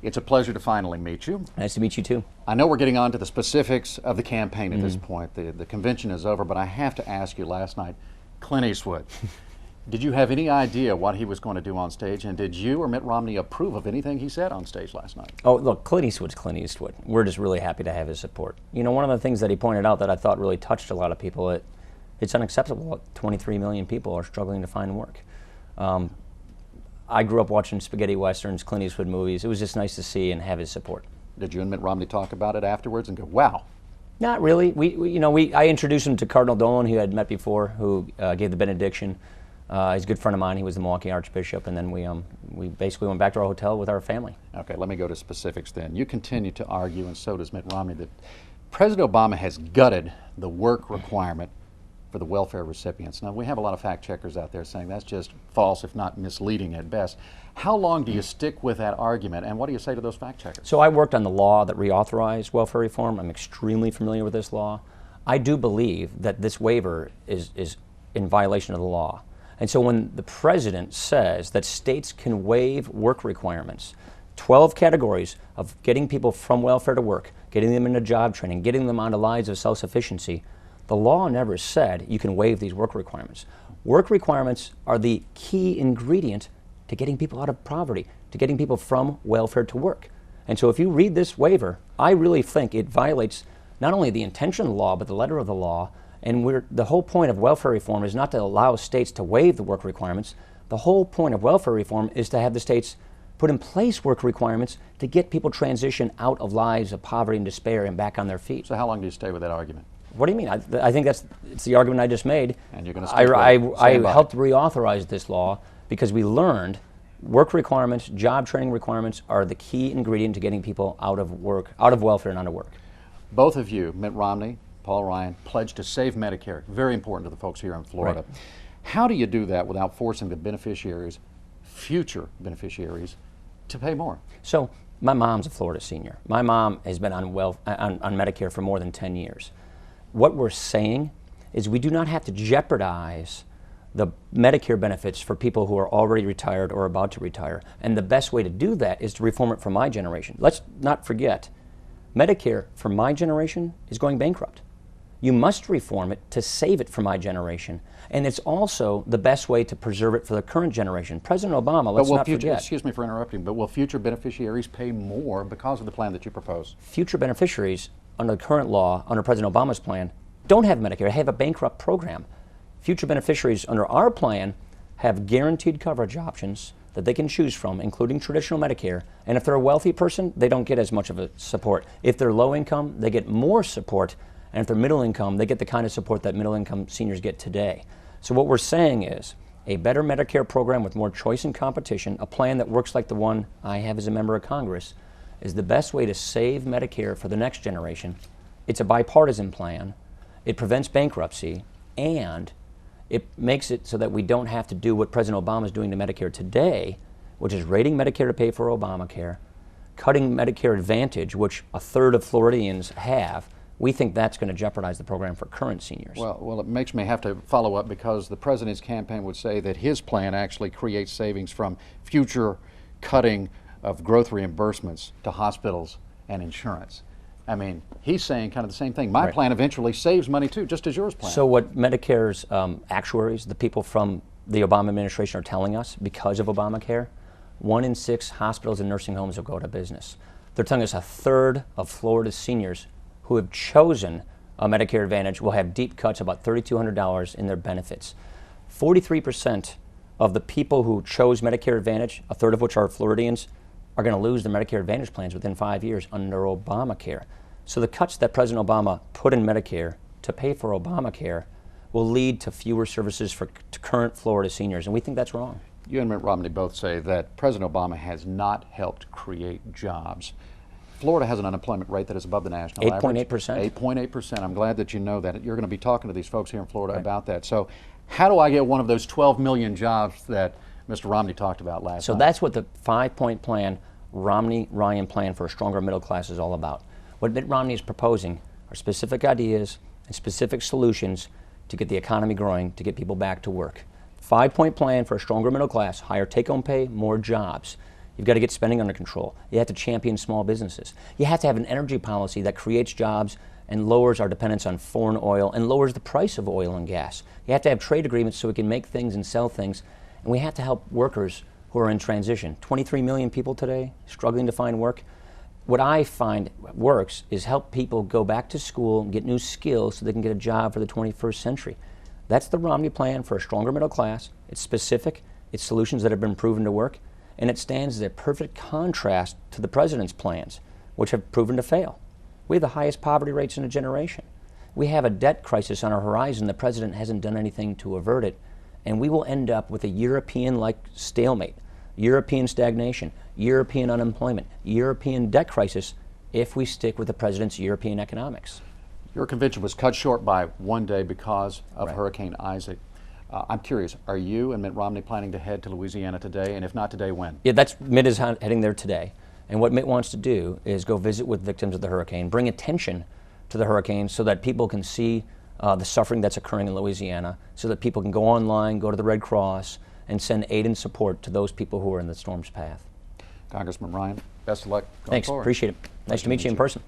It's a pleasure to finally meet you. Nice to meet you too. I know we're getting on to the specifics of the campaign at this point. The convention is over, but I have to ask you, last night, Clint Eastwood, did you have any idea what he was going to do on stage, and did you or Mitt Romney approve of anything he said on stage last night? Oh, look, Clint Eastwood's Clint Eastwood. We're just really happy to have his support. You know, one of the things that he pointed out that I thought really touched a lot of people, it's unacceptable that 23 million people are struggling to find work. I grew up watching spaghetti westerns, Clint Eastwood movies. It was just nice to see and have his support. Did you and Mitt Romney talk about it afterwards and go, wow? Not really. I introduced him to Cardinal Dolan, who I had met before, who gave the benediction. He's a good friend of mine. He was the Milwaukee Archbishop, and then we basically went back to our hotel with our family. Okay, let me go to specifics then. You continue to argue, and so does Mitt Romney, that President Obama has gutted the work requirement for the welfare recipients. Now, we have a lot of fact checkers out there saying that's just false, if not misleading at best. How long do you stick with that argument, and what do you say to those fact checkers? So I worked on the law that reauthorized welfare reform. I'm extremely familiar with this law. I do believe that this waiver is in violation of the law. And so when the president says that states can waive work requirements, 12 categories of getting people from welfare to work, getting them into job training, getting them onto lives of self-sufficiency, the law never said you can waive these work requirements. Work requirements are the key ingredient to getting people out of poverty, to getting people from welfare to work. And so if you read this waiver, I really think it violates not only the intention of the law, but the letter of the law. And the whole point of welfare reform is not to allow states to waive the work requirements. The whole point of welfare reform is to have the states put in place work requirements to get people transition out of lives of poverty and despair and back on their feet. So how long do you stay with that argument? What do you mean? I think it's the argument I just made. And you're going to stick with it. I helped reauthorize this law because we learned work requirements, job training requirements are the key ingredient to getting people out of welfare and onto work. Both of you, Mitt Romney, Paul Ryan, pledged to save Medicare. Very important to the folks here in Florida. Right. How do you do that without forcing the beneficiaries, future beneficiaries, to pay more? So my mom's a Florida senior. My mom has been on Medicare for more than 10 years. What we're saying is we do not have to jeopardize the Medicare benefits for people who are already retired or about to retire. And the best way to do that is to reform it for my generation. Let's not forget, Medicare for my generation is going bankrupt. You must reform it to save it for my generation. And it's also the best way to preserve it for the current generation. President Obama, let's not forget. Excuse me for interrupting, but will future beneficiaries pay more because of the plan that you propose? Future beneficiaries under the current law, under President Obama's plan, don't have Medicare. They have a bankrupt program. Future beneficiaries under our plan have guaranteed coverage options that they can choose from, including traditional Medicare. And if they're a wealthy person, they don't get as much of a support. If they're low income, they get more support. And if they're middle income, they get the kind of support that middle income seniors get today. So what we're saying is a better Medicare program with more choice and competition, a plan that works like the one I have as a member of Congress, is the best way to save Medicare for the next generation. It's a bipartisan plan. It prevents bankruptcy, and it makes it so that we don't have to do what President Obama is doing to Medicare today, which is raiding Medicare to pay for Obamacare, cutting Medicare Advantage, which a third of Floridians have. We think that's going to jeopardize the program for current seniors. Well, it makes me have to follow up because the president's campaign would say that his plan actually creates savings from future cutting of growth reimbursements to hospitals and insurance. I mean, he's saying kind of the same thing. My plan eventually saves money too, just as yours plan. So what Medicare's actuaries, the people from the Obama administration, are telling us, because of Obamacare, 1 in 6 hospitals and nursing homes will go out of business. They're telling us a third of Florida's seniors who have chosen a Medicare Advantage will have deep cuts, about $3,200 in their benefits. 43% of the people who chose Medicare Advantage, a third of which are Floridians, are going to lose their Medicare Advantage plans within 5 years under Obamacare. So the cuts that President Obama put in Medicare to pay for Obamacare will lead to fewer services to current Florida seniors, and we think that's wrong. You and Mitt Romney both say that President Obama has not helped create jobs. Florida has an unemployment rate that is above the national average. 8.8%. 8.8%. I'm glad that you know that. You're going to be talking to these folks here in Florida about that. So how do I get one of those 12 million jobs that Mr. Romney talked about last night? So that's what the 5-point plan, Romney-Ryan plan for a stronger middle class is all about. What Mitt Romney is proposing are specific ideas and specific solutions to get the economy growing, to get people back to work. 5-point plan for a stronger middle class, higher take-home pay, more jobs. You've got to get spending under control. You have to champion small businesses. You have to have an energy policy that creates jobs and lowers our dependence on foreign oil and lowers the price of oil and gas. You have to have trade agreements so we can make things and sell things. And we have to help workers who are in transition. 23 million people today struggling to find work. What I find works is help people go back to school and get new skills so they can get a job for the 21st century. That's the Romney plan for a stronger middle class. It's specific, it's solutions that have been proven to work, and it stands as a perfect contrast to the president's plans, which have proven to fail. We have the highest poverty rates in a generation. We have a debt crisis on our horizon. The president hasn't done anything to avert it, and we will end up with a European-like stalemate, European stagnation, European unemployment, European debt crisis if we stick with the president's European economics. Your convention was cut short by one day because of Right. Hurricane Isaac. I'm curious, are you and Mitt Romney planning to head to Louisiana today? And if not today, when? Yeah, Mitt is heading there today. And what Mitt wants to do is go visit with victims of the hurricane, bring attention to the hurricane so that people can see the suffering that's occurring in Louisiana, so that people can go online, go to the Red Cross, and send aid and support to those people who are in the storm's path. Congressman Ryan, best of luck going Thanks, forward. appreciate it. Nice to meet you in person.